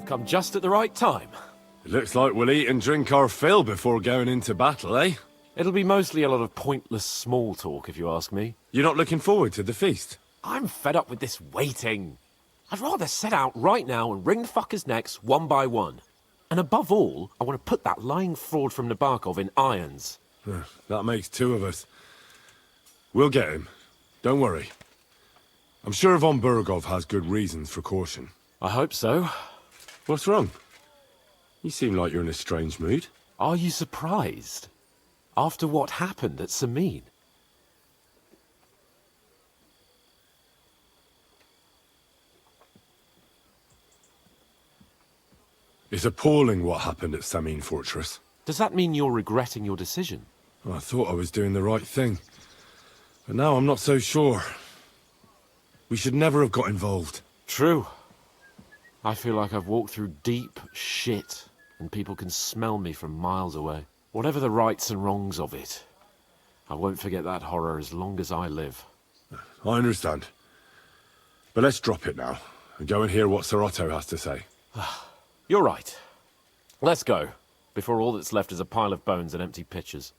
come just at the right time. It looks like we'll eat and drink our fill before going into battle, eh? It'll be mostly a lot of pointless small talk, if you ask me. You're not looking forward to the feast? I'm fed up with this waiting. I'd rather set out right now and wring the fuckers' necks one by one. And above all, I want to put that lying fraud from Nabokov in irons. That makes two of us. We'll get him. Don't worry. I'm sure Von Burgov has good reasons for caution. I hope so. What's wrong? You seem like you're in a strange mood. Are you surprised? After what happened at Samin? It's appalling what happened at Samin Fortress. Does that mean you're regretting your decision? I thought I was doing the right thing. But now I'm not so sure. We should never have got involved. True. I feel like I've walked through deep shit, and people can smell me from miles away. Whatever the rights and wrongs of it, I won't forget that horror as long as I live. I understand. But let's drop it now, and go and hear what Sir Otto has to say. You're right. Let's go, before all that's left is a pile of bones and empty pitchers.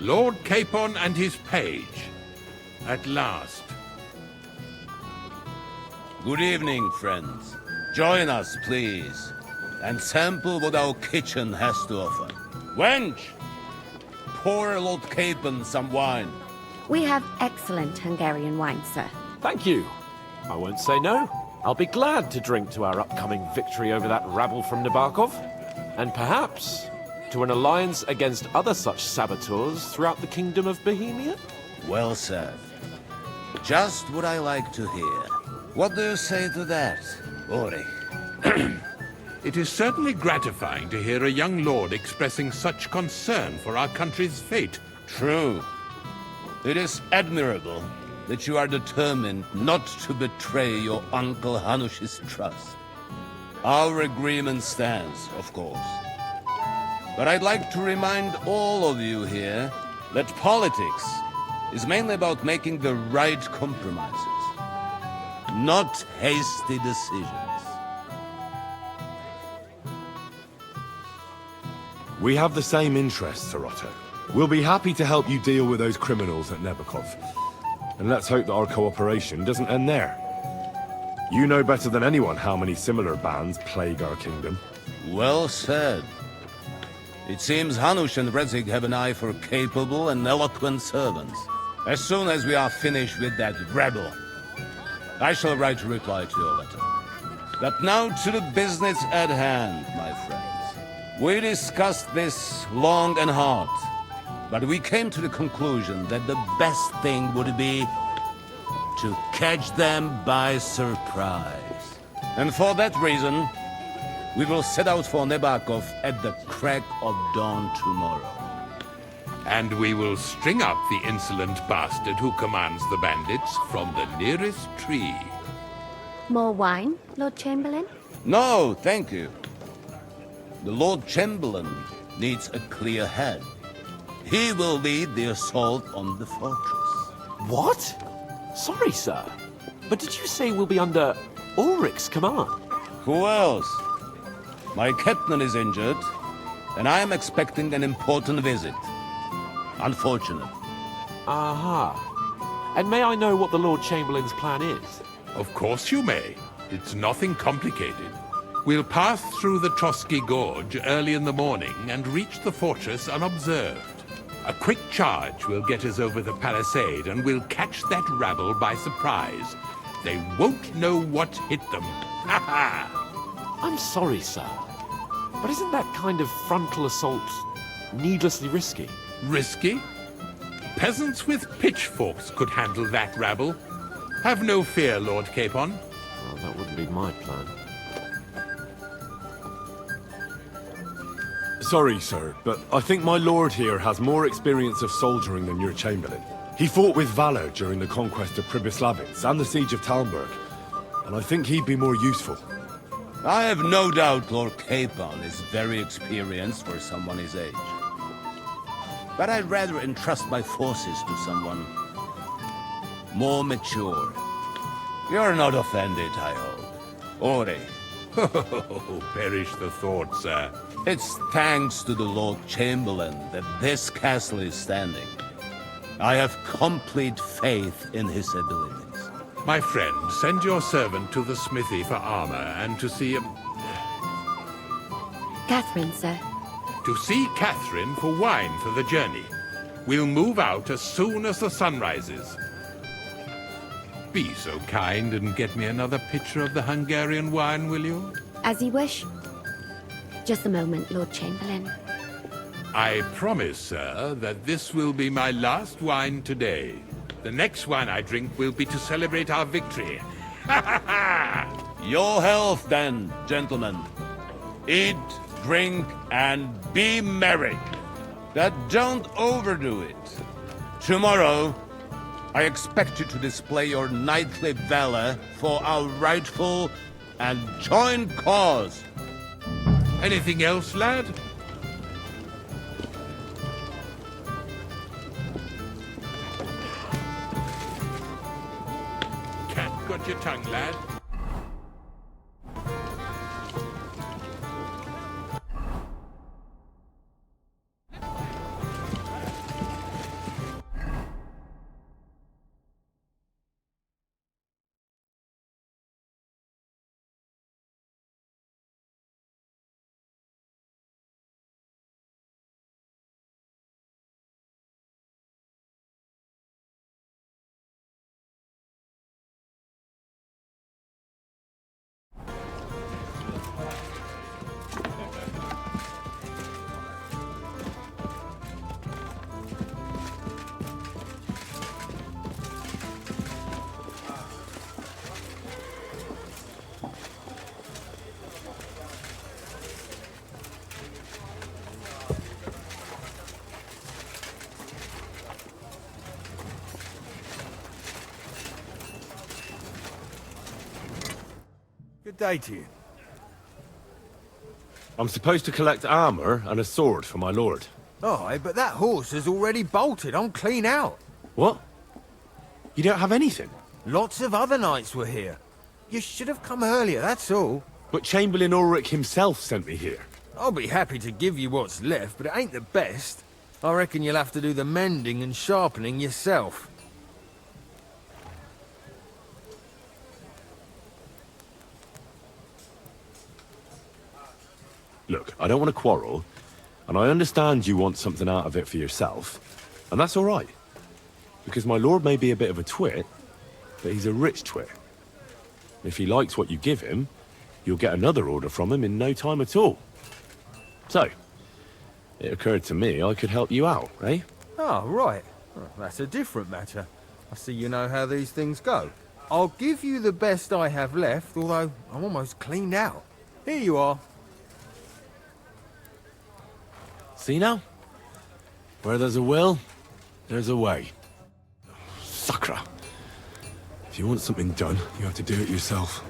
Lord Capon and his page. At last. Good evening, friends. Join us, please, and sample what our kitchen has to offer. Wench, pour Lord Capon some wine. We have excellent Hungarian wine, sir. Thank you. I won't say no. I'll be glad to drink to our upcoming victory over that rabble from Nabokov. And perhaps to an alliance against other such saboteurs throughout the Kingdom of Bohemia? Well said. Just what I like to hear. What do you say to that, Ori? It is certainly gratifying to hear a young lord expressing such concern for our country's fate. True. It is admirable that you are determined not to betray your Uncle Hanush's trust. Our agreement stands, of course. But I'd like to remind all of you here that politics is mainly about making the right compromises, not hasty decisions. We have the same interests, Sir Otto. We'll be happy to help you deal with those criminals at Nabokov. And let's hope that our cooperation doesn't end there. You know better than anyone how many similar bands plague our kingdom. Well said. It seems Hanush and Rezig have an eye for capable and eloquent servants. As soon as we are finished with that rebel, I shall write a reply to your letter. But now to the business at hand, my friends. We discussed this long and hard, but we came to the conclusion that the best thing would be to catch them by surprise. And for that reason, we will set out for Nabokov at the crack of dawn tomorrow. And we will string up the insolent bastard who commands the bandits from the nearest tree. More wine, Lord Chamberlain? No, thank you. The Lord Chamberlain needs a clear head. He will lead the assault on the fortress. What? Sorry, sir. But did you say we'll be under Ulrich's command? Who else? My captain is injured, and I am expecting an important visit. Unfortunate. Aha. And may I know what the Lord Chamberlain's plan is? Of course you may. It's nothing complicated. We'll pass through the Trotsky Gorge early in the morning and reach the fortress unobserved. A quick charge will get us over the palisade and we'll catch that rabble by surprise. They won't know what hit them. Ha ha! I'm sorry, sir. But isn't that kind of frontal assault needlessly risky? Risky? Peasants with pitchforks could handle that rabble. Have no fear, Lord Capon. Well, that wouldn't be my plan. Sorry, sir, but I think my lord here has more experience of soldiering than your chamberlain. He fought with valor during the conquest of Pribyslavitz and the siege of Talmberg, and I think he'd be more useful. I have no doubt Lord Capon is very experienced for someone his age. But I'd rather entrust my forces to someone more mature. You're not offended, I hope. Ori. Oh, perish the thought, sir. It's thanks to the Lord Chamberlain that this castle is standing. I have complete faith in his abilities. My friend, send your servant to the smithy for armor and to see Catherine, sir. to see Catherine for wine for the journey. We'll move out as soon as the sun rises. Be so kind and get me another pitcher of the Hungarian wine, will you? As you wish. Just a moment, Lord Chamberlain. I promise, sir, that this will be my last wine today. The next wine I drink will be to celebrate our victory. Your health, then, gentlemen. Eat, drink, and be merry. But don't overdo it. Tomorrow, I expect you to display your knightly valor for our rightful and joint cause. Anything else, lad? Cat got your tongue, lad. Good day to you. I'm supposed to collect armor and a sword for my lord. Aye, but that horse has already bolted. I'm clean out. What? You don't have anything? Lots of other knights were here. You should have come earlier, that's all. But Chamberlain Ulrich himself sent me here. I'll be happy to give you what's left, but it ain't the best. I reckon you'll have to do the mending and sharpening yourself. Look, I don't want to quarrel, and I understand you want something out of it for yourself, and that's all right. Because my lord may be a bit of a twit, but he's a rich twit. If he likes what you give him, you'll get another order from him in no time at all. So, it occurred to me I could help you out, eh? Oh, right. Well, that's a different matter. I see you know how these things go. I'll give you the best I have left, although I'm almost cleaned out. Here you are. See now? Where there's a will, there's a way. Sakra. If you want something done, you have to do it yourself.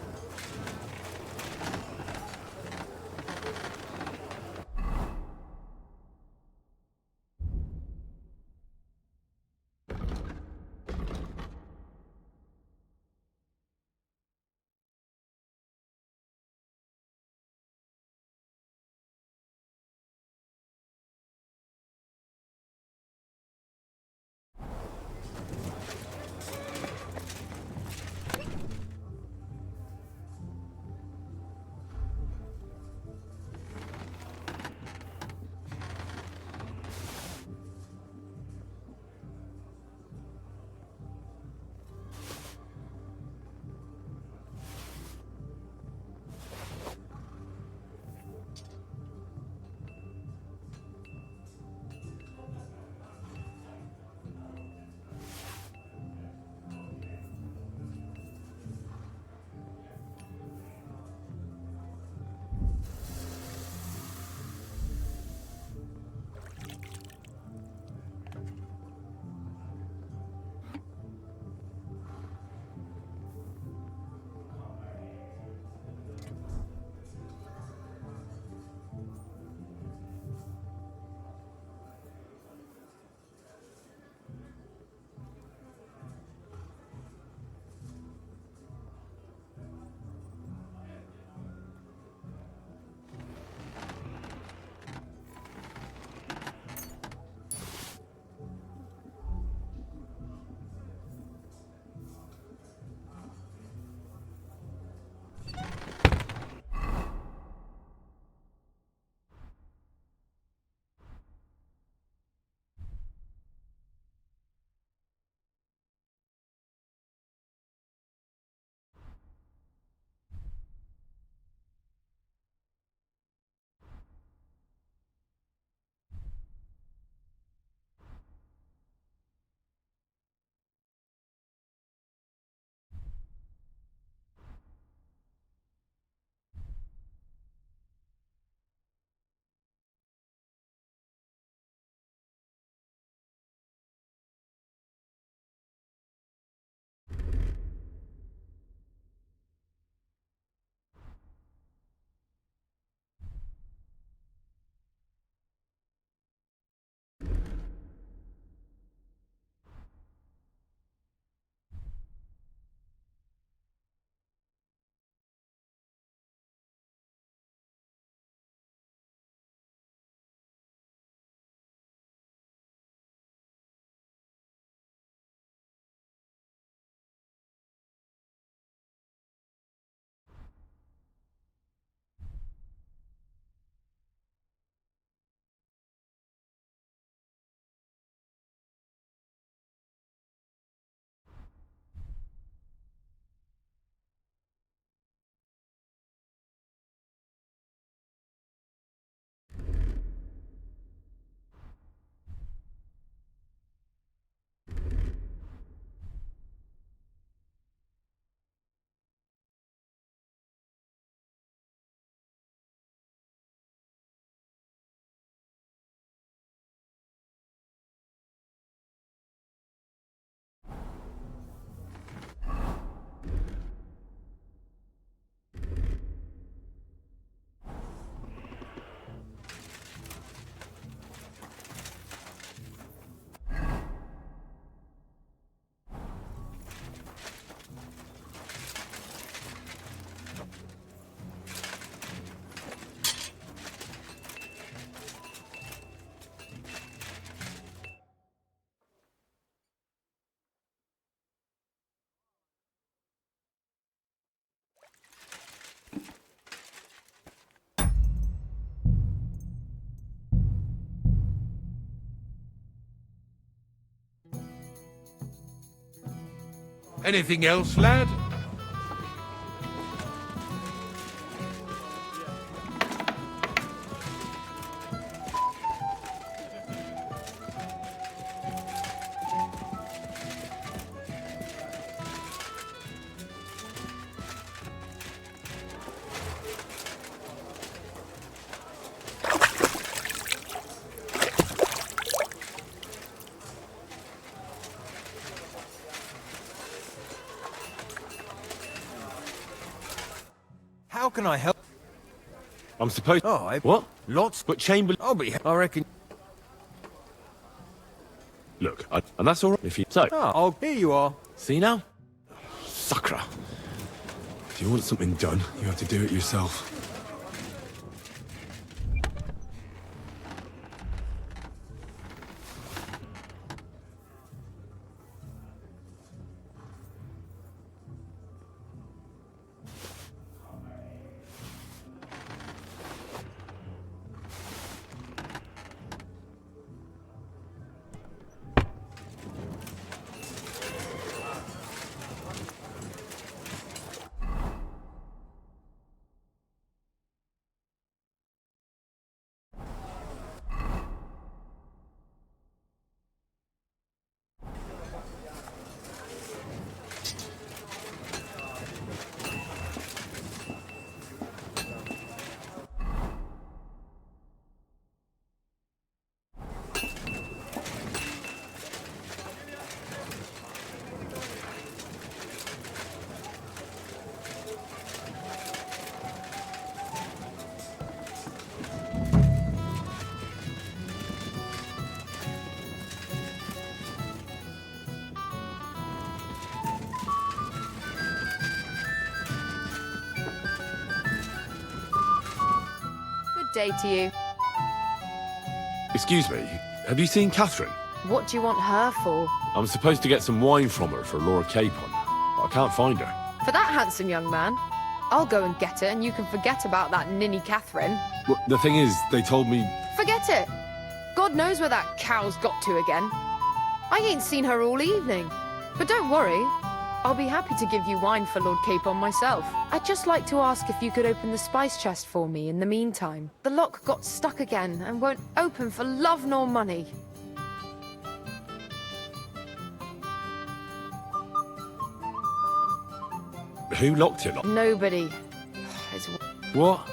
Anything else, lad? How can I help? I'm supposed... Oh, What? Lots, But Chamber... I'll be... I reckon... Look, and that's all right if you... So, Here you are. see now? Sucker. If you want something done, you have to do it yourself. Day to you. Excuse me, have you seen Catherine? What do you want her for? I'm supposed to get some wine from her for Laura Capon. I can't find her. For that handsome young man? I'll go and get her, and you can forget about that ninny Catherine. Well, the thing is, they told me... Forget it! God knows where that cow's got to again. I ain't seen her all evening. But don't worry, I'll be happy to give you wine for Lord Capon myself. I'd just like to ask if you could open the spice chest for me in the meantime. The lock got stuck again and won't open for love nor money. Who locked it? Nobody. It's... What?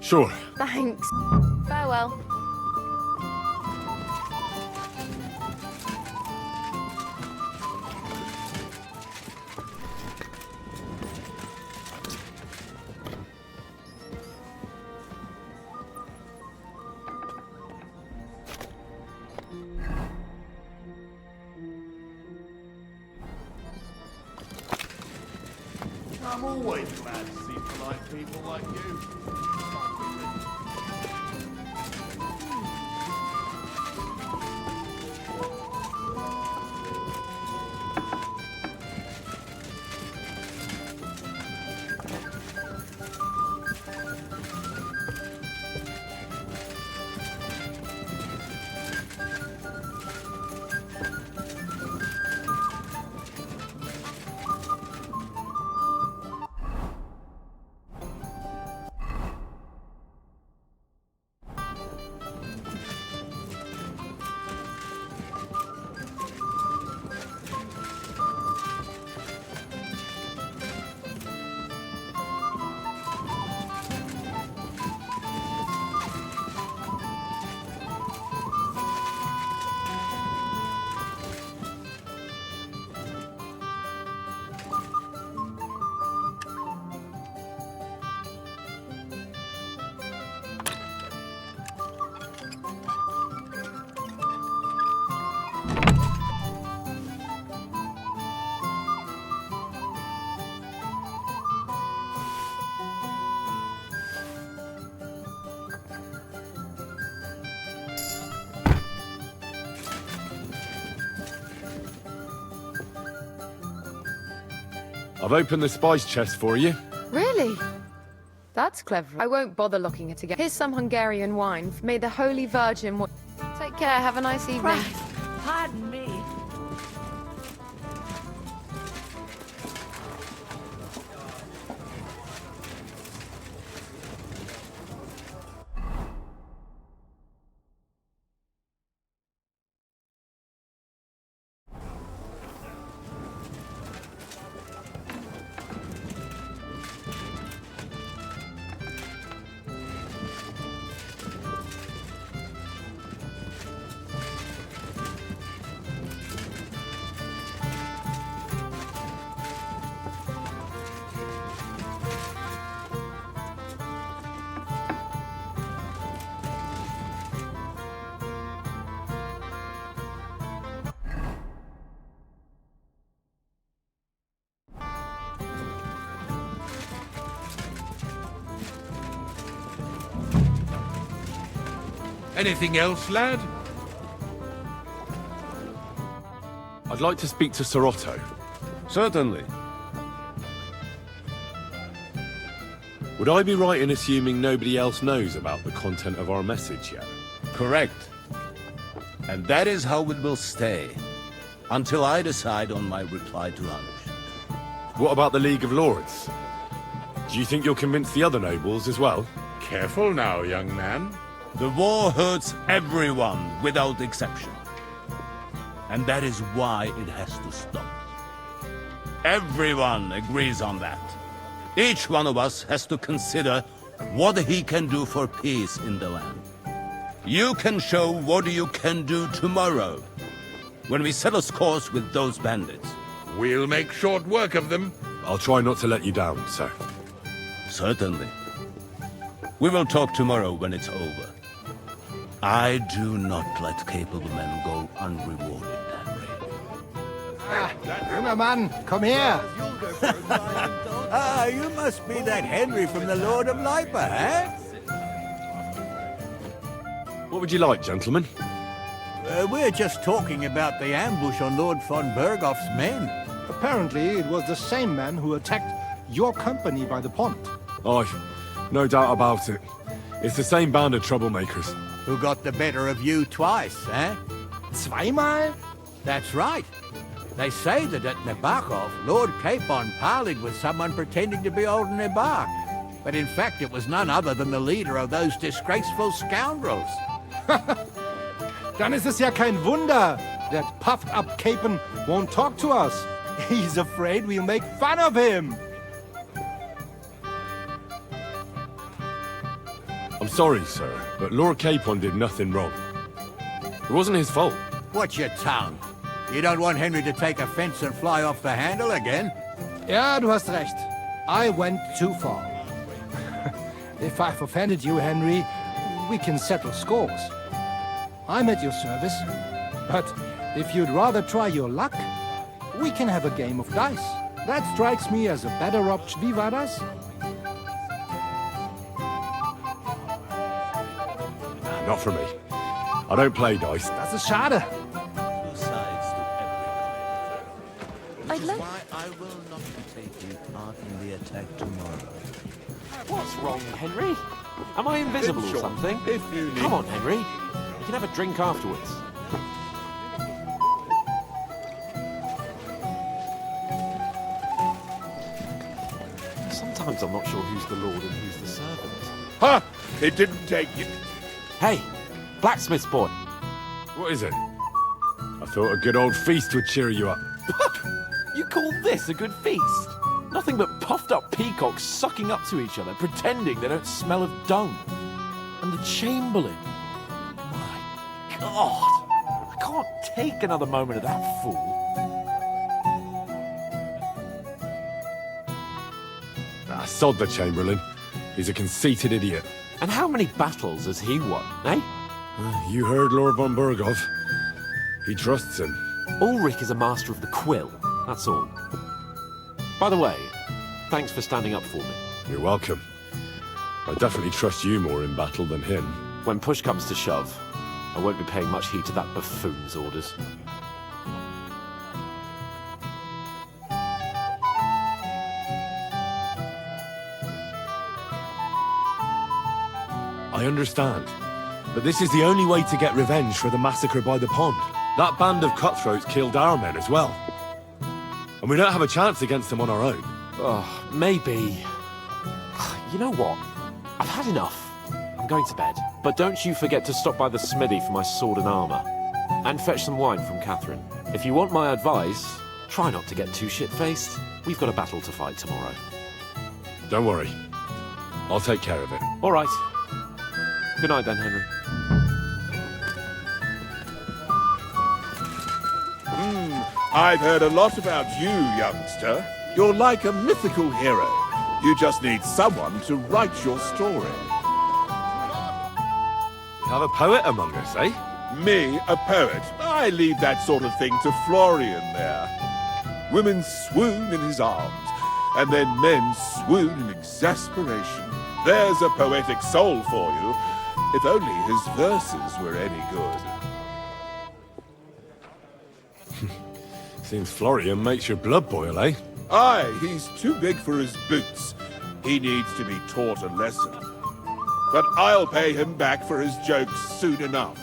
Sure. Thanks. Farewell. I'm always glad to see polite people like you. I've opened the spice chest for you. Really? That's clever. I won't bother looking it again. Here's some Hungarian wine. May the Holy Virgin... Take care. Have a nice evening. Pardon me. Anything else, lad? I'd like to speak to Sir Otto. Certainly. Would I be right in assuming nobody else knows about the content of our message yet? Correct. And that is how it will stay, until I decide on my reply to Hanush. What about the League of Lords? Do you think you'll convince the other nobles as well? Careful now, young man. The war hurts everyone, without exception. And that is why it has to stop. Everyone agrees on that. Each one of us has to consider what he can do for peace in the land. You can show what you can do tomorrow, when we settle scores with those bandits. We'll make short work of them. I'll try not to let you down, sir. Certainly. We will talk tomorrow when it's over. I do not let capable men go unrewarded that way. Junger Mann, komm her! Ah, you must be that Henry from the Lord of Lipa, eh? What would you like, gentlemen? We're just talking about the ambush on Lord von Bergoff's men. Apparently, it was the same man who attacked your company by the pond. Aye, no doubt about it. It's the same band of troublemakers. Who got the better of you twice, eh? Zweimal? That's right. They say that at Nabokov, Lord Capon parleyed with someone pretending to be old Nabark. But in fact, it was none other than the leader of those disgraceful scoundrels. Dann ist es ja kein Wunder that puffed-up Capon won't talk to us. He's afraid we'll make fun of him. I'm sorry, sir, but Lord Capon did nothing wrong. It wasn't his fault. Watch your tongue. You don't want Henry to take offense and fly off the handle again? Ja, du hast recht. I went too far. If I've offended you, Henry, we can settle scores. I'm at your service. But if you'd rather try your luck, we can have a game of dice. That strikes me as a better option. Wie war das? Not for me. I don't play dice. Das ist schade. Two sides to every coin. I'd like... Why I will not be taking part in the attack tomorrow. What's wrong, Henry? Am I invisible or something? Come on, Henry. We can have a drink afterwards. Sometimes I'm not sure who's the lord and who's the servant. Ha! It didn't take you. Hey, blacksmith's boy. What is it? I thought a good old feast would cheer you up. You call this a good feast? Nothing but puffed up peacocks sucking up to each other, pretending they don't smell of dung. And the Chamberlain. My God. I can't take another moment of that fool. Sod the Chamberlain. He's a conceited idiot. And how many battles has he won, eh? You heard Lord von Berghoff. He trusts him. Ulrich is a master of the quill, that's all. By the way, thanks for standing up for me. You're welcome. I definitely trust you more in battle than him. When push comes to shove, I won't be paying much heed to that buffoon's orders. I understand. But this is the only way to get revenge for the massacre by the pond. That band of cutthroats killed our men as well. And we don't have a chance against them on our own. Oh, maybe... You know what? I've had enough. I'm going to bed. But don't you forget to stop by the smithy for my sword and armor. And fetch some wine from Catherine. If you want my advice, try not to get too shit-faced. We've got a battle to fight tomorrow. Don't worry. I'll take care of it. All right. Good night then, Henry. I've heard a lot about you, youngster. You're like a mythical hero. You just need someone to write your story. Have a poet among us, eh? Me, a poet. I leave that sort of thing to Florian there. Women swoon in his arms, and then men swoon in exasperation. There's a poetic soul for you. If only his verses were any good. Seems Florian makes your blood boil, eh? Aye, he's too big for his boots. He needs to be taught a lesson. But I'll pay him back for his jokes soon enough.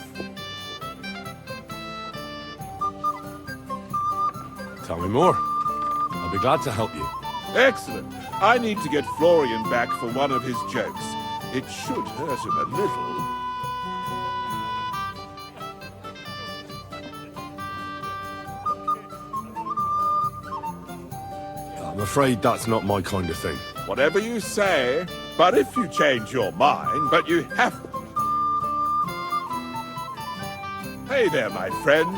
Tell me more. I'll be glad to help you. Excellent. I need to get Florian back for one of his jokes. It should hurt him a little. I'm afraid that's not my kind of thing. Whatever you say, but if you change your mind, but you have... Hey there, my friend.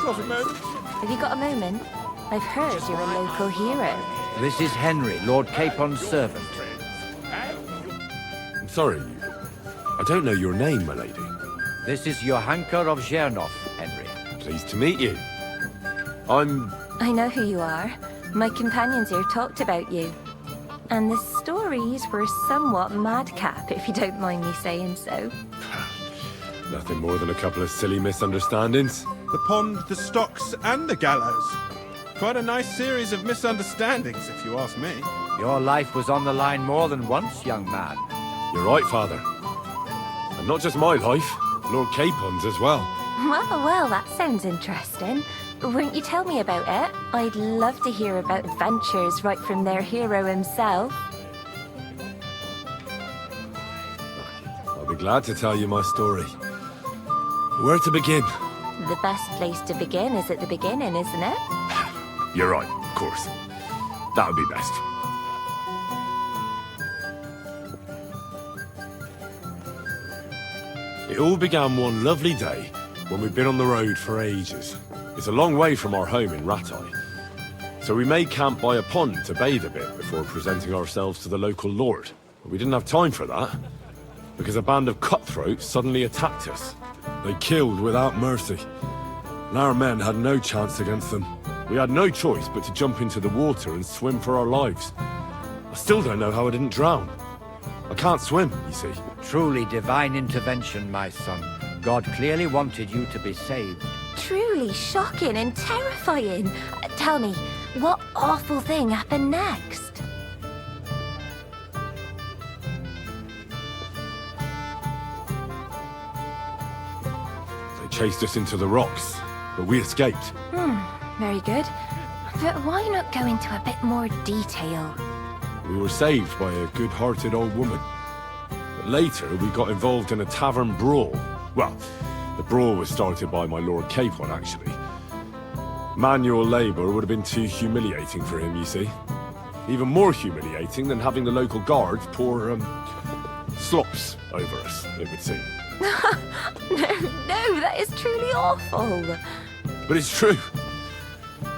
Got a moment? Have you got a moment? I've heard you're a local hero. This is Henry, Lord Capon's servant. I'm sorry. I don't know your name, my lady. This is Johanka of Zhernov, Henry. Pleased to meet you. I know who you are. My companions here talked about you. And the stories were somewhat madcap, if you don't mind me saying so. Nothing more than a couple of silly misunderstandings. The pond, the stocks, and the gallows. Quite a nice series of misunderstandings, if you ask me. Your life was on the line more than once, young man. You're right, Father. And not just my life, Lord Capon's as well. Well, that sounds interesting. Won't you tell me about it? I'd love to hear about adventures right from their hero himself. I'll be glad to tell you my story. Where to begin? The best place to begin is at the beginning, isn't it? You're right, of course. That would be best. It all began one lovely day when we'd been on the road for ages. It's a long way from our home in Ratai. So we made camp by a pond to bathe a bit before presenting ourselves to the local lord. But we didn't have time for that, because a band of cutthroats suddenly attacked us. They killed without mercy, and our men had no chance against them. We had no choice but to jump into the water and swim for our lives. I still don't know how I didn't drown. I can't swim, you see. Truly divine intervention, my son. God clearly wanted you to be saved. Truly shocking and terrifying. Tell me, what awful thing happened next? They chased us into the rocks, but we escaped. Very good. But why not go into a bit more detail? We were saved by a good-hearted old woman. But later, we got involved in a tavern brawl. Well, the brawl was started by my Lord Capon, actually. Manual labor would have been too humiliating for him, you see. Even more humiliating than having the local guards pour, slops over us, it would seem. No, that is truly awful. But it's true.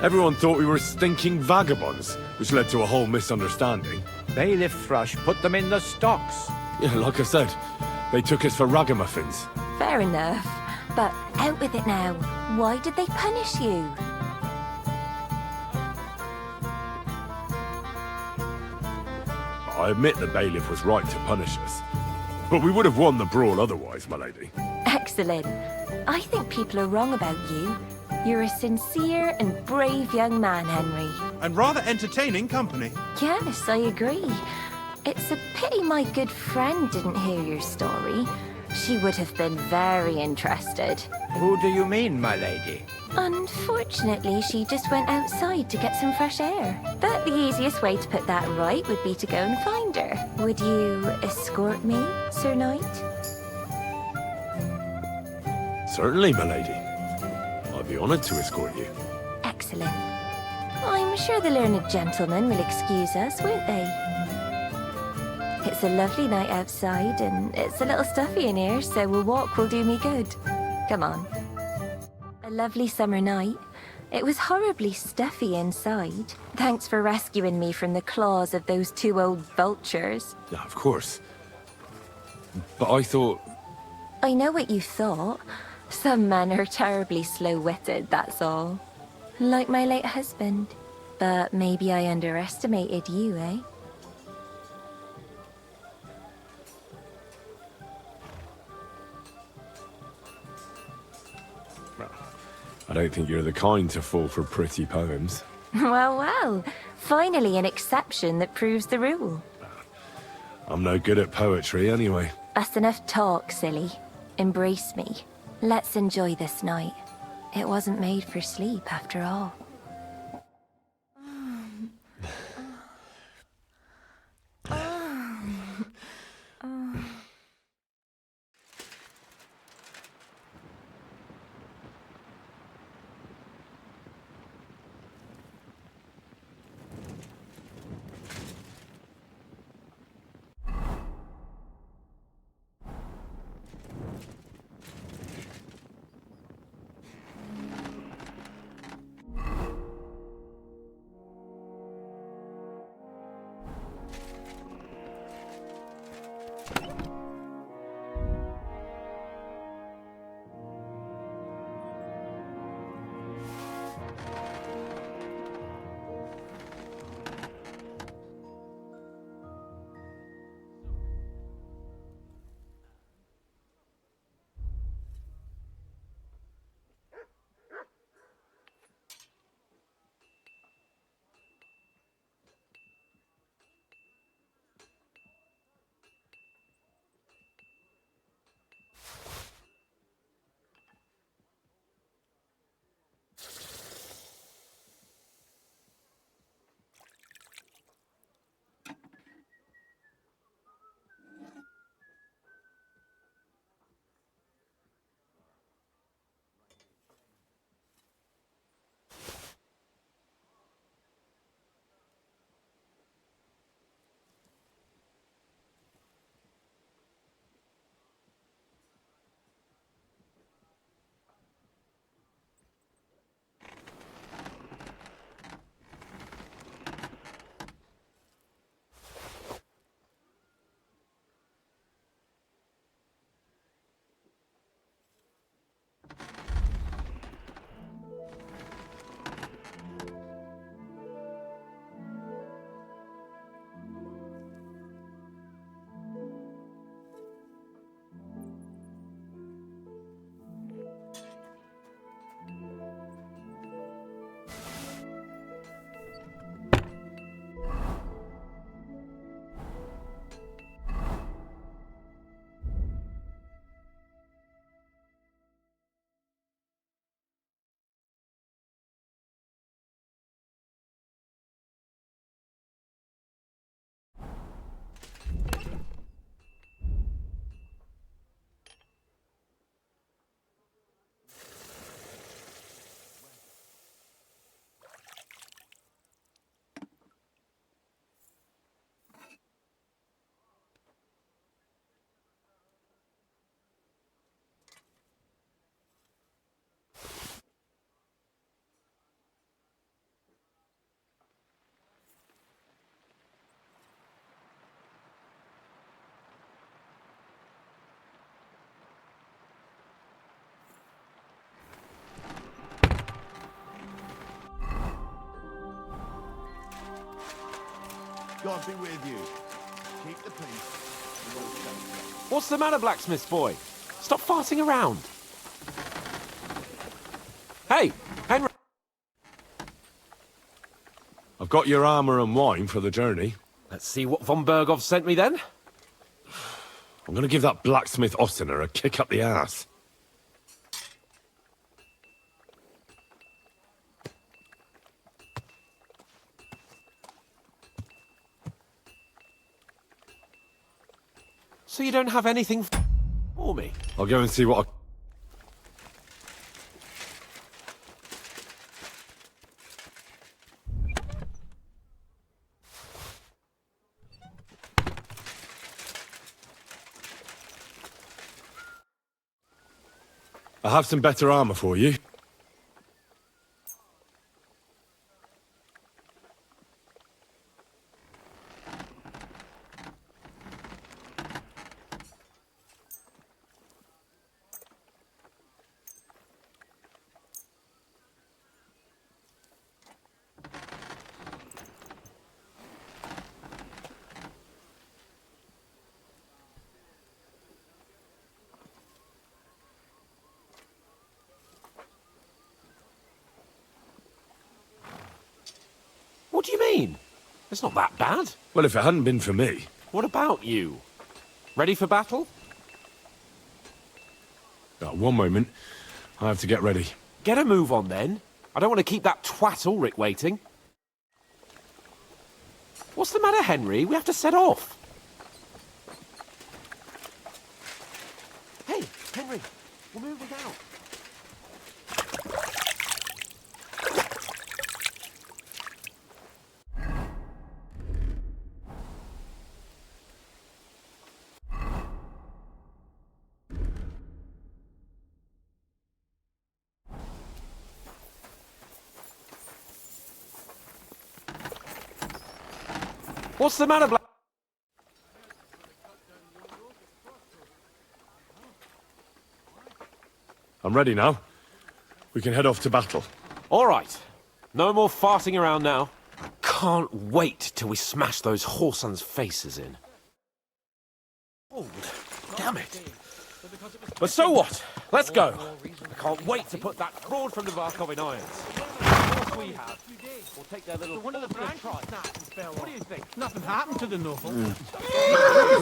Everyone thought we were stinking vagabonds, which led to a whole misunderstanding. Bailiff Thrush put them in the stocks. Yeah, like I said, they took us for ragamuffins. Fair enough. But out with it now. Why did they punish you? I admit the bailiff was right to punish us. But we would have won the brawl otherwise, my lady. Excellent. I think people are wrong about you. You're a sincere and brave young man, Henry. And rather entertaining company. Yes, I agree. It's a pity my good friend didn't hear your story. She would have been very interested. Who do you mean, my lady? Unfortunately, she just went outside to get some fresh air. But the easiest way to put that right would be to go and find her. Would you escort me, Sir Knight? Certainly, my lady. I'd be honored to escort you. Excellent. I'm sure the learned gentlemen will excuse us, won't they? It's a lovely night outside, and it's a little stuffy in here, so a walk will do me good. Come on. A lovely summer night. It was horribly stuffy inside. Thanks for rescuing me from the claws of those two old vultures. Yeah, of course. But I thought... I know what you thought. Some men are terribly slow-witted, that's all. Like my late husband. But maybe I underestimated you, eh? don't think you're the kind to fall for pretty poems. Well, well. Finally an exception that proves the rule. I'm no good at poetry anyway. That's enough talk, silly. Embrace me. Let's enjoy this night. It wasn't made for sleep, after all. God be with you. Keep the peace. What's the matter, blacksmith boy? Stop farting around. Hey, Henry. I've got your armor and wine for the journey. Let's see what von Berghoff sent me then. I'm gonna give that blacksmith Ostener a kick up the ass. So you don't have anything for me? I'll go and see what I have some better armor for you. What do you mean? It's not that bad. Well, if it hadn't been for me... What about you? Ready for battle? One moment. I have to get ready. Get a move on then. I don't want to keep that twat Ulrich waiting. What's the matter, Henry? We have to set off. Hey, Henry, we're moving out. What's the matter, I'm ready now. We can head off to battle. All right. No more farting around now. I can't wait till we smash those whoresons' faces in. Oh, damn it. But so what? Let's go. I can't wait to put that fraud from Navarkov in irons. The force we have will take their little... One of the branches What do you think? Nothing happened to the novel.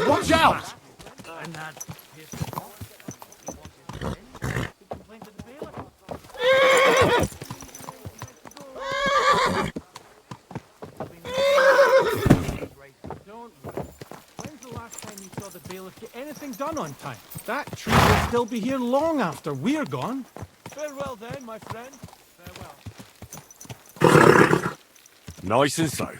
Watch out! And that... When's the last time you saw the bailiff get anything done on time? That tree will still be here long after we're gone. Farewell then, my friend. Farewell. Nice and slow.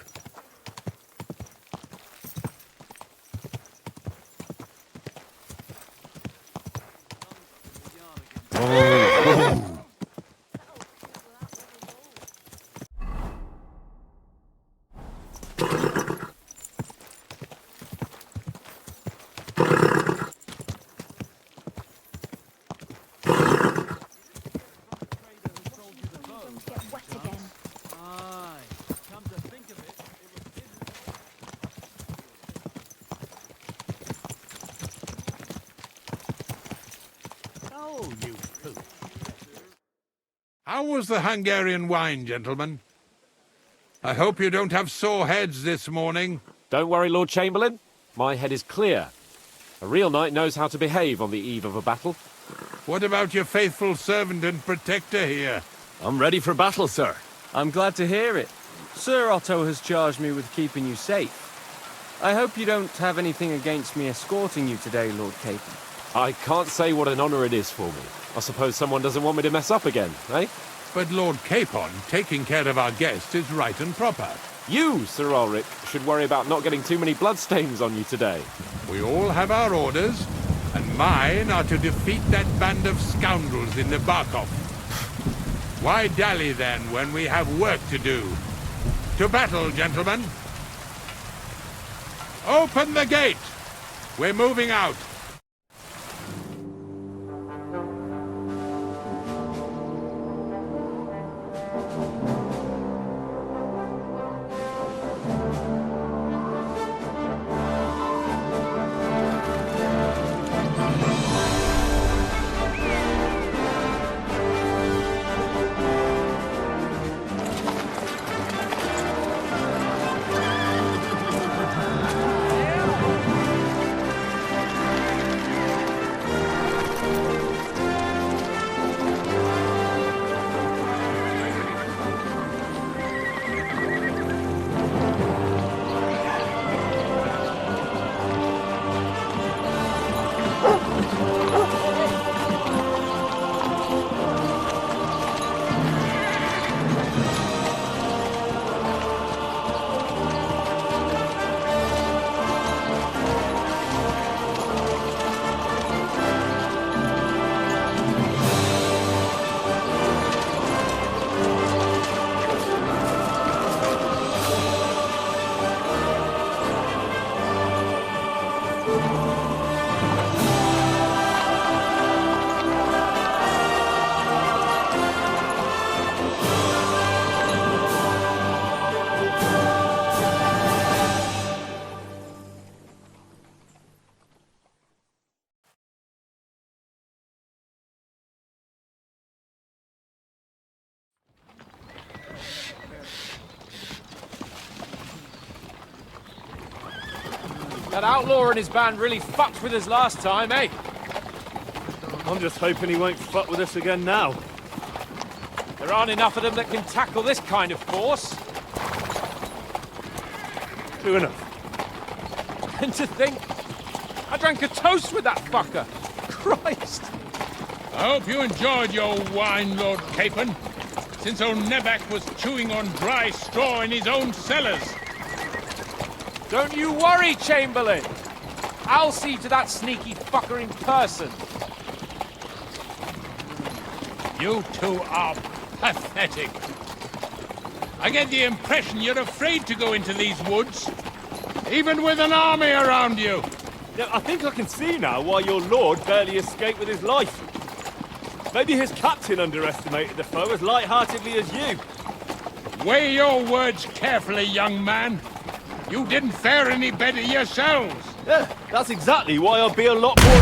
How was the Hungarian wine, gentlemen? I hope you don't have sore heads this morning. Don't worry, Lord Chamberlain. My head is clear. A real knight knows how to behave on the eve of a battle. What about your faithful servant and protector here? I'm ready for battle, sir. I'm glad to hear it. Sir Otto has charged me with keeping you safe. I hope you don't have anything against me escorting you today, Lord Capon. I can't say what an honor it is for me. I suppose someone doesn't want me to mess up again, eh? But Lord Capon, taking care of our guest is right and proper. You, Sir Ulrich, should worry about not getting too many bloodstains on you today. We all have our orders, and mine are to defeat that band of scoundrels in Nabarkov. Why dally then when we have work to do? To battle, gentlemen! Open the gate! We're moving out. That outlaw and his band really fucked with us last time, eh? I'm just hoping he won't fuck with us again now. There aren't enough of them that can tackle this kind of force. True enough. And to think, I drank a toast with that fucker. Christ. I hope you enjoyed your wine, Lord Capon, since old Neback was chewing on dry straw in his own cellars. Don't you worry, Chamberlain. I'll see to that sneaky fucker in person. You two are pathetic. I get the impression you're afraid to go into these woods, even with an army around you. Yeah, I think I can see now why your lord barely escaped with his life. Maybe his captain underestimated the foe as light-heartedly as you. Weigh your words carefully, young man. You didn't fare any better yourselves. Yeah, that's exactly why I'll be a lot more...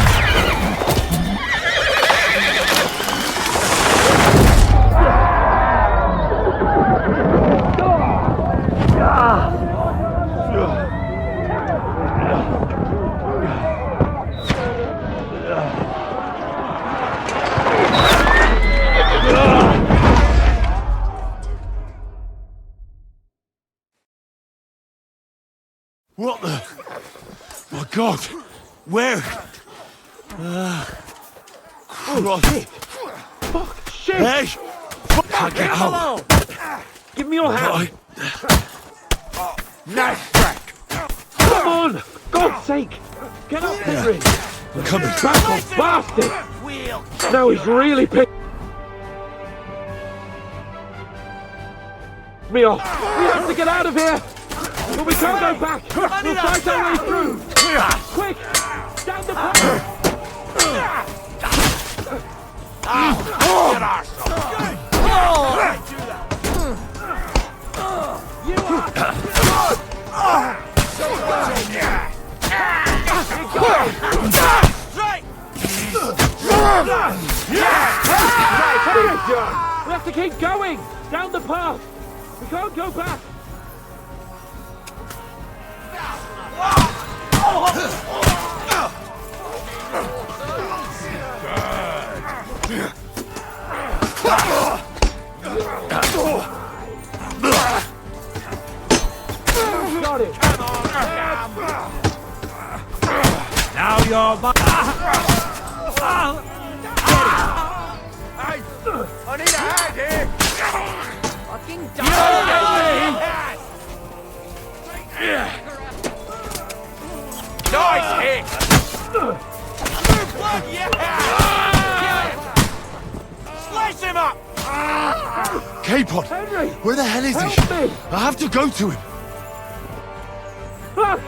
What the? My God! Where? Christ! Fuck! Shit! Hey! Fuck! Get out! Give me your hand! Nice track. Come on! God's sake! Get up, Henry! I'm coming. Back off, bastard! Now he's really picked me off! We have to get out of here! But we can't go back! We'll fight our way through! Quick! Down the path! We have to keep going! Down the path! We can't go back! Got it! Now you're I need a hand here! Fucking Nice hit! Slice him up! Capon! Henry! Where the hell is he? Help me! I have to go to him! Fuck!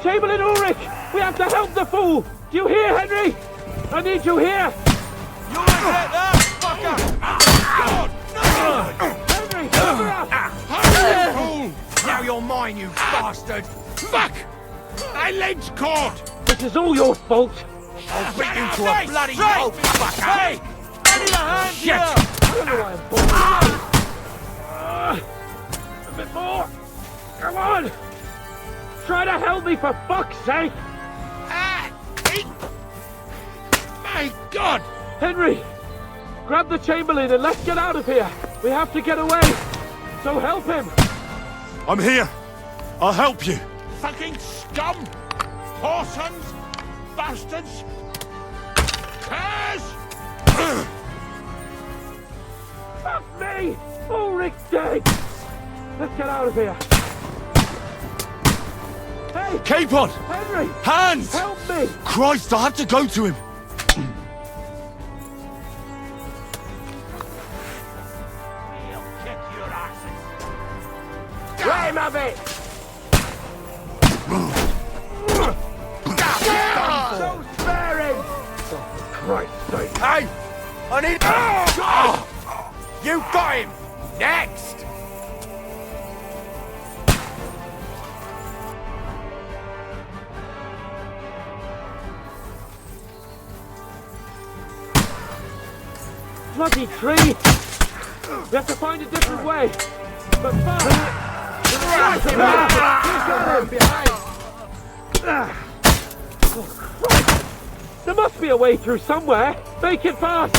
Chamberlain Ulrich! We have to help the fool! Do you hear, Henry? I need you here! You ain't hit that, fucker! Henry, cover up! Now you're mine, you bastard! Fuck! My leg's caught! This is all your fault! I'll beat you to a bloody pulp, fucker! Hey! I need a hand Shit! here! I don't know why I'm falling. A bit more! Come on! Try to help me, for fuck's sake! My God! Henry! Grab the Chamberlain and let's get out of here! We have to get away! So help him! I'm here! I'll help you! Fucking scum! Whoresons! Bastards! Curs! Fuck me! Ulrich's dead! Let's get out of here! Hey! Capon! Henry! Hands! Help me! Christ, I have to go to him! Let him have it! No sparing! Oh, for Christ's sake! Hey! I need... You got him! Next! Bloody tree! We have to find a different way! But fuck! There must be a way through somewhere. Make it fast.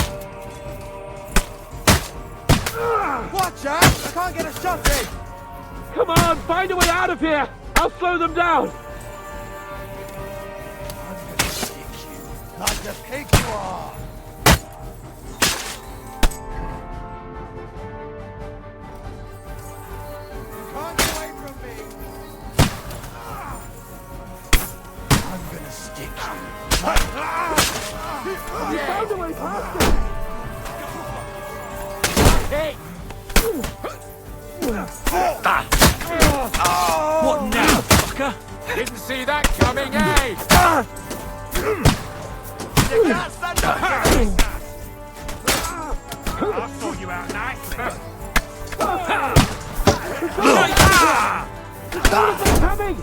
Watch out! I can't get a shot in! Come on, find a way out of here. I'll slow them down. Like the pig you are! You can't get away from me! I'm gonna stick you. You found a way past it. Hey! What now, fucker? Didn't see that coming, eh? You can't stand up here! I'll sort you out nicely. Coming!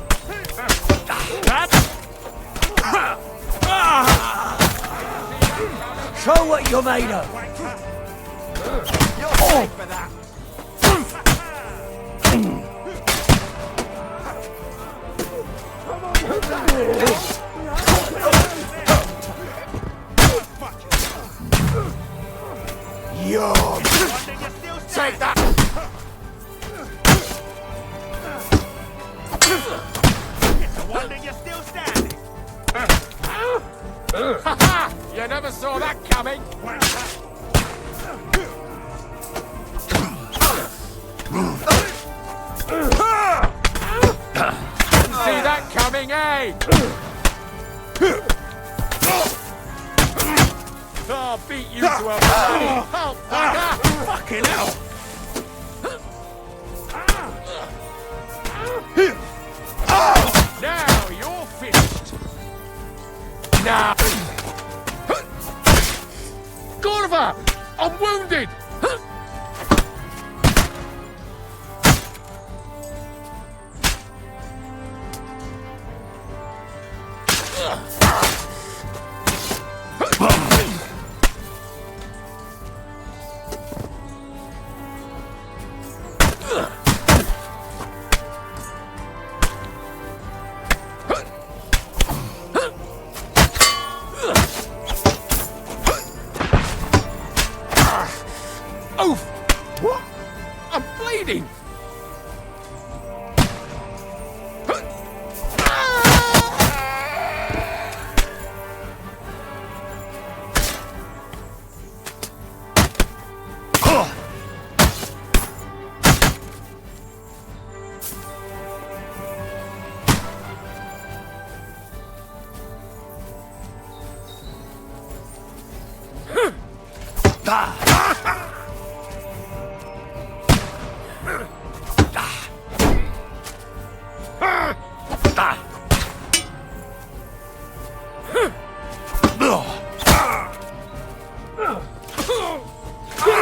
Show what you're made of. You'll pay for that! Yo! Take that! It's a wonder you're still standing! You never saw that coming. Didn't see that coming, eh? I'll beat you to a bloody pulp, fucker! Fucking hell! Now you're finished. Now, Gorva, I'm wounded. Oof! What? I'm bleeding!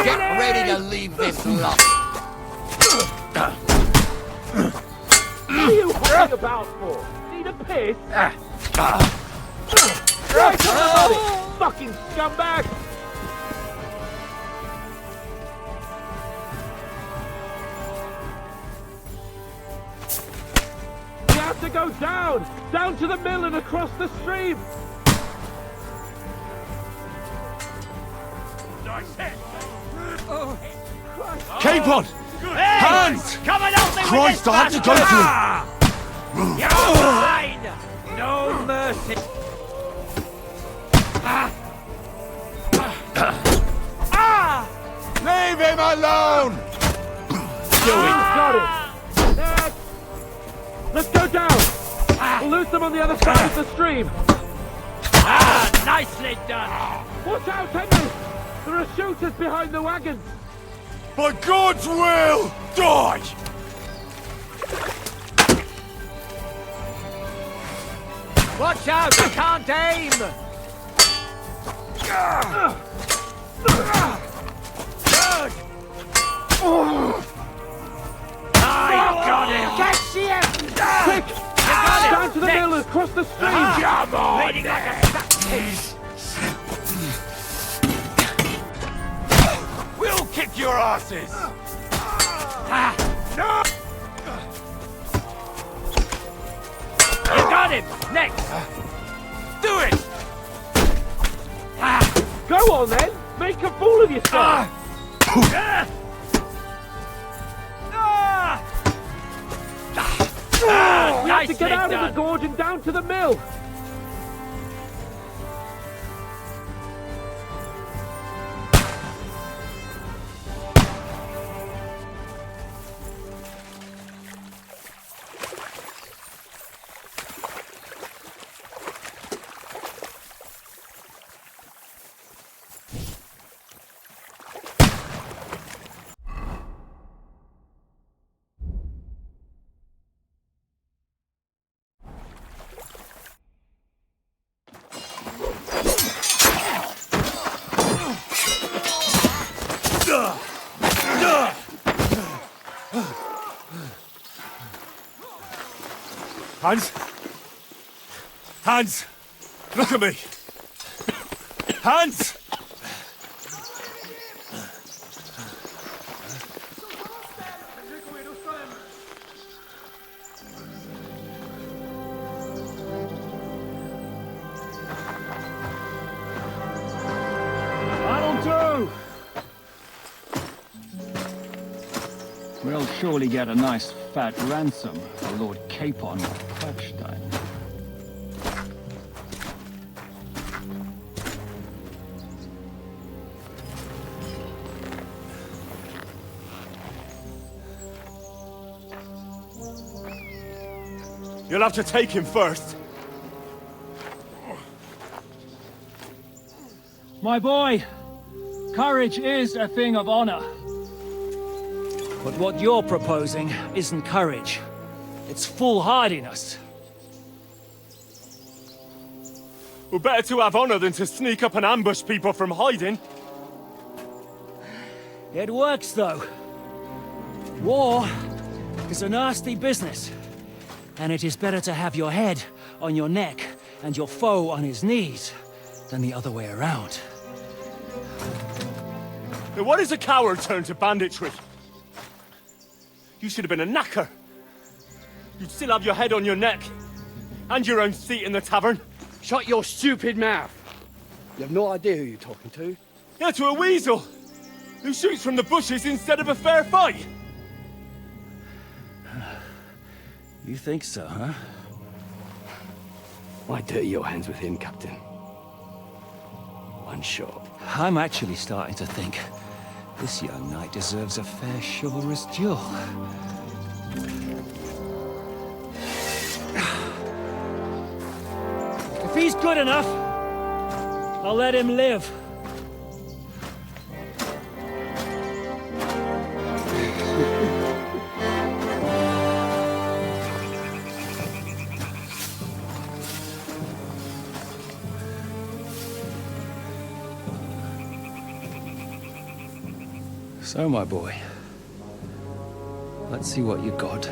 Get ready to leave this lot. What are you holding about for? Need a piss? Right on the body, fucking scumbag! We have to go down! Down to the mill and across the stream! Capon! Hands! Come and help me Christ, I have to go through! You're mine! No mercy! Leave him alone! Got it! Let's go down! We'll lose them on the other side of the stream! Nicely done! Watch out, Henry! There are shooters behind the wagons! By God's will, die! Watch out! I can't aim! I got him! Catch him! Quick! Down to the mill and across the stream! Come on! We'll kick your asses! You got him! Next! Do it! Go on then! Make a fool of yourself! You have to get out of the gorge and down to the mill! Hans? Hans! Look at me! Hans! That'll do! We'll surely get a nice fat ransom for Lord Capon of Kirkstein. You'll have to take him first. My boy, courage is a thing of honor. But what you're proposing isn't courage. It's foolhardiness. Well, better to have honor than to sneak up and ambush people from hiding. It works, though. War is a nasty business. And it is better to have your head on your neck and your foe on his knees than the other way around. Now, what is a coward turned to banditry? You should have been a knacker. You'd still have your head on your neck. And your own seat in the tavern. Shut your stupid mouth. You have no idea who you're talking to. Yeah, to a weasel. Who shoots from the bushes instead of a fair fight. You think so, huh? Why dirty your hands with him, Captain? One shot. I'm actually starting to think this young knight deserves a fair chivalrous duel. If he's good enough, I'll let him live. So, my boy, let's see what you got.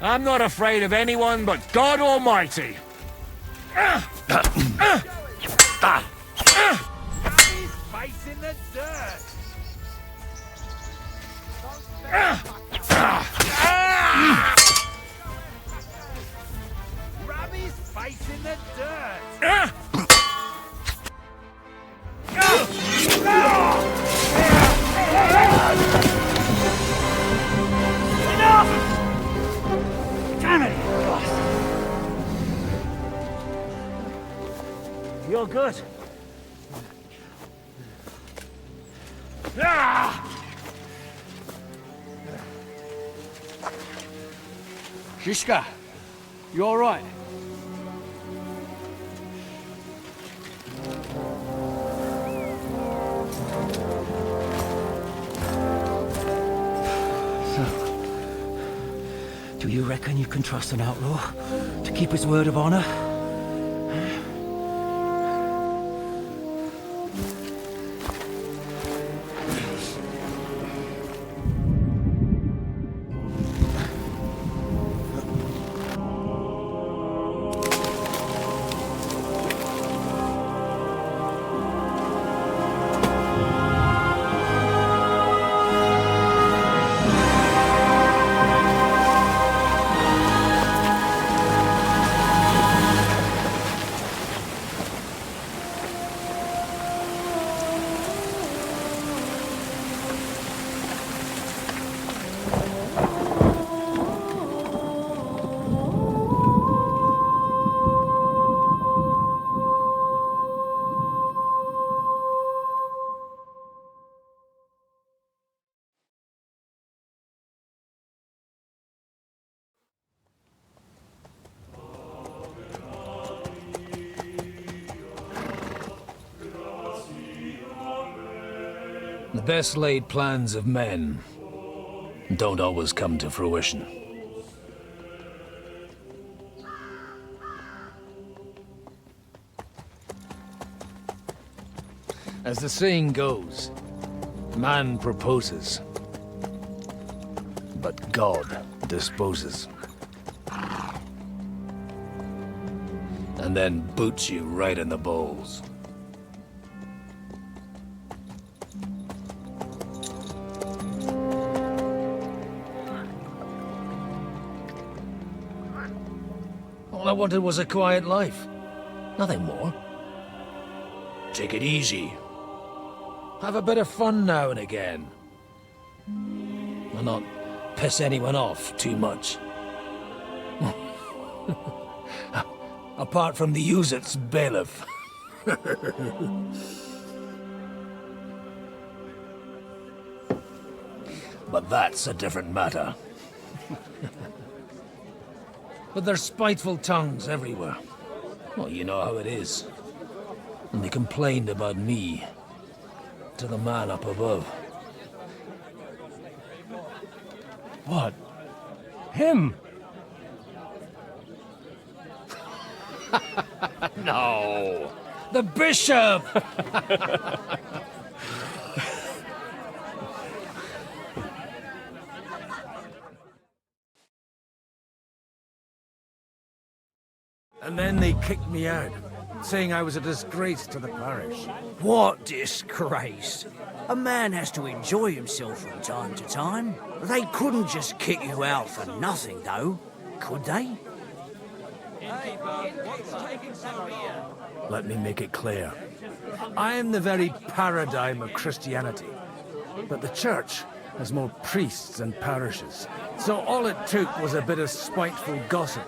I'm not afraid of anyone but God Almighty. He's facing the dirt. Robbie's facing the dirt. Damn it, you're good. Shishka, you all right? Do you reckon you can trust an outlaw to keep his word of honor? The best laid plans of men don't always come to fruition. As the saying goes, man proposes, but God disposes. And then boots you right in the balls. All I wanted was a quiet life. Nothing more. Take it easy. Have a bit of fun now and again. And not piss anyone off too much. Apart from the use-its bailiff. But that's a different matter. But there's spiteful tongues everywhere. Well, you know how it is. And they complained about me to the man up above. What? Him? No! The bishop! And then they kicked me out, saying I was a disgrace to the parish. What disgrace? A man has to enjoy himself from time to time. They couldn't just kick you out for nothing, though, could they? Let me make it clear. I am the very paradigm of Christianity. But the church has more priests and parishes. So all it took was a bit of spiteful gossip.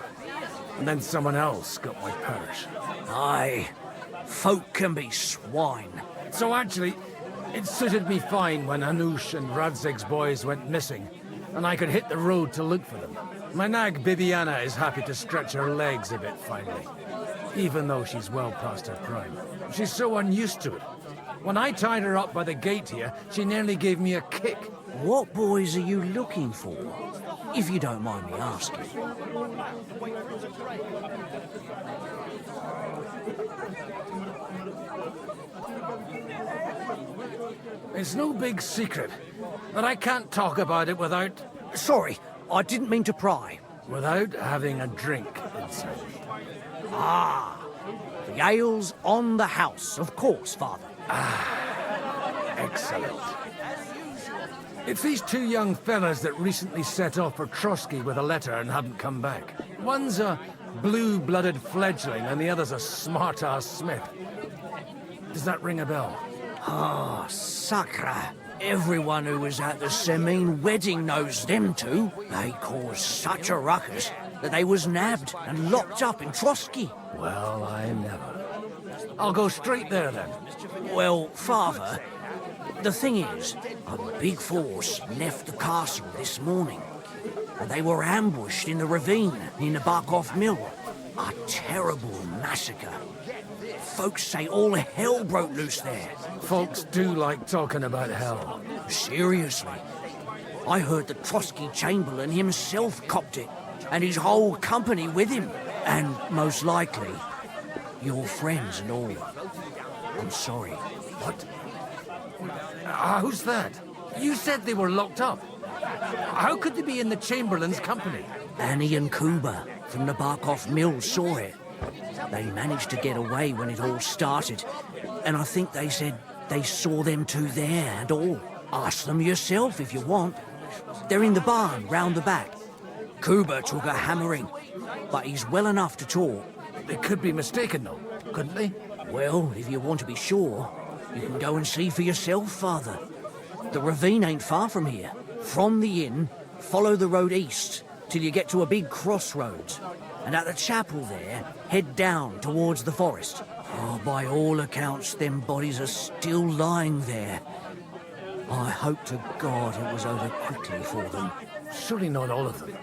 And then someone else got my parish. Aye, folk can be swine. So actually, it suited me fine when Hanush and Radzig's boys went missing, and I could hit the road to look for them. My nag Bibiana is happy to stretch her legs a bit finally, even though she's well past her prime. She's so unused to it. When I tied her up by the gate here, she nearly gave me a kick. What boys are you looking for, if you don't mind me asking? It's no big secret, but I can't talk about it without... Sorry, I didn't mean to pry. Without having a drink inside. Ah, the ale's on the house, of course, Father. Ah, excellent. It's these two young fellas that recently set off for Trotsky with a letter and haven't come back. One's a blue-blooded fledgling and the other's a smart-ass smith. Does that ring a bell? Ah, Sakra. Everyone who was at the Semine wedding knows them two. They caused such a ruckus that they was nabbed and locked up in Trotsky. Well, I never. I'll go straight there then. Well, Father, the thing is, a big force left the castle this morning. And they were ambushed in the ravine near the Barkov Mill. A terrible massacre. Folks say all hell broke loose there. Folks do like talking about hell. Seriously. I heard the Trotsky Chamberlain himself copped it, and his whole company with him. And most likely, your friends and all. I'm sorry. What? Who's that? You said they were locked up. How could they be in the Chamberlain's company? Annie and Kuba from the Barkov Mill saw it. They managed to get away when it all started, and I think they said they saw them two there and all. Ask them yourself if you want. They're in the barn round the back. Kuba took a hammering, but he's well enough to talk. They could be mistaken though, couldn't they? Well, if you want to be sure, you can go and see for yourself, Father. The ravine ain't far from here. From the inn, follow the road east till you get to a big crossroads. And at the chapel there, head down towards the forest. Oh, by all accounts, them bodies are still lying there. I hope to God it was over quickly for them. Surely not all of them.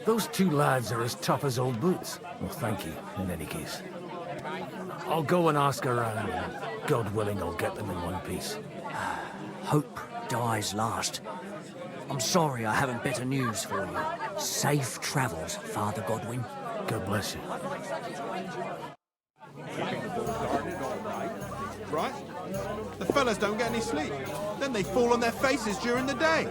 Those two lads are as tough as old boots. Well, thank you, in any case. I'll go and ask around, and God willing, I'll get them in one piece. hope dies last. I'm sorry I haven't better news for you. Safe travels, Father Godwin. God bless you. Right? The fellas don't get any sleep. Then they fall on their faces during the day.